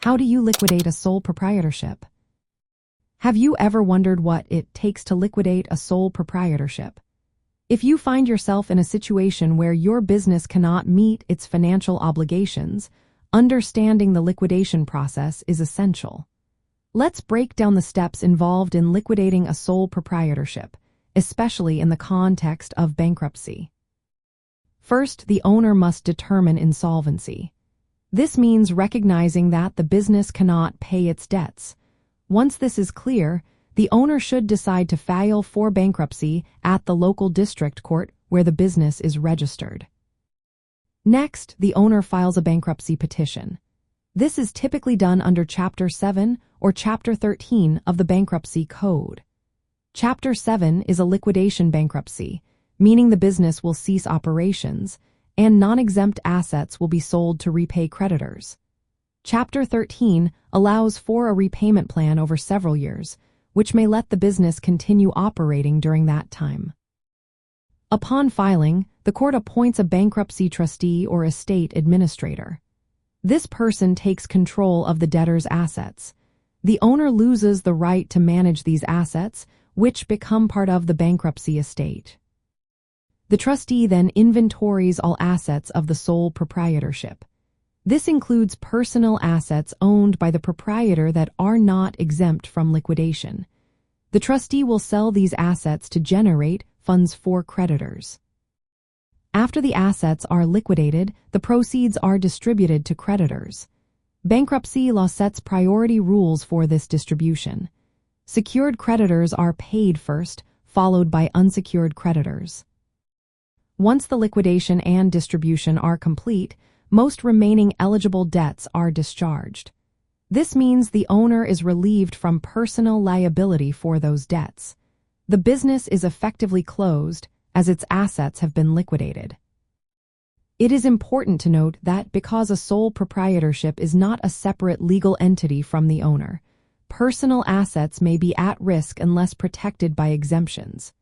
How do you liquidate a sole proprietorship? Have you ever wondered what it takes to liquidate a sole proprietorship? If you find yourself in a situation where your business cannot meet its financial obligations, understanding the liquidation process is essential. Let's break down the steps involved in liquidating a sole proprietorship, especially in the context of bankruptcy. First, the owner must determine insolvency. This means recognizing that the business cannot pay its debts. Once this is clear, the owner should decide to file for bankruptcy at the local district court where the business is registered. Next, the owner files a bankruptcy petition. This is typically done under Chapter 7 or Chapter 13 of the Bankruptcy Code. Chapter 7 is a liquidation bankruptcy, meaning the business will cease operations, and non-exempt assets will be sold to repay creditors. Chapter 13 allows for a repayment plan over several years, which may let the business continue operating during that time. Upon filing, the court appoints a bankruptcy trustee or estate administrator. This person takes control of the debtor's assets. The owner loses the right to manage these assets, which become part of the bankruptcy estate. The trustee then inventories all assets of the sole proprietorship. This includes personal assets owned by the proprietor that are not exempt from liquidation. The trustee will sell these assets to generate funds for creditors. After the assets are liquidated, the proceeds are distributed to creditors. Bankruptcy law sets priority rules for this distribution. Secured creditors are paid first, followed by unsecured creditors. Once the liquidation and distribution are complete, most remaining eligible debts are discharged. This means the owner is relieved from personal liability for those debts. The business is effectively closed as its assets have been liquidated. It is important to note that because a sole proprietorship is not a separate legal entity from the owner, personal assets may be at risk unless protected by exemptions.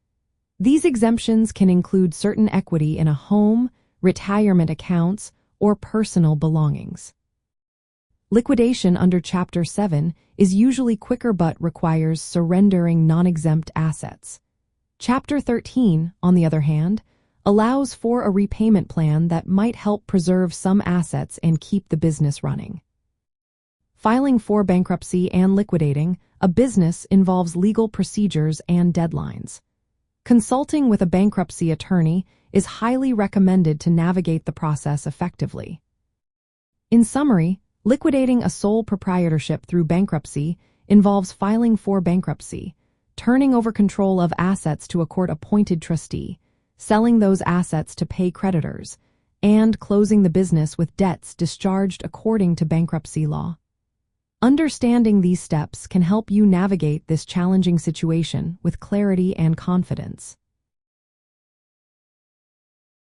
These exemptions can include certain equity in a home, retirement accounts, or personal belongings. Liquidation under Chapter 7 is usually quicker but requires surrendering non-exempt assets. Chapter 13, on the other hand, allows for a repayment plan that might help preserve some assets and keep the business running. Filing for bankruptcy and liquidating a business involves legal procedures and deadlines. Consulting with a bankruptcy attorney is highly recommended to navigate the process effectively. In summary, liquidating a sole proprietorship through bankruptcy involves filing for bankruptcy, turning over control of assets to a court-appointed trustee, selling those assets to pay creditors, and closing the business with debts discharged according to bankruptcy law. Understanding these steps can help you navigate this challenging situation with clarity and confidence.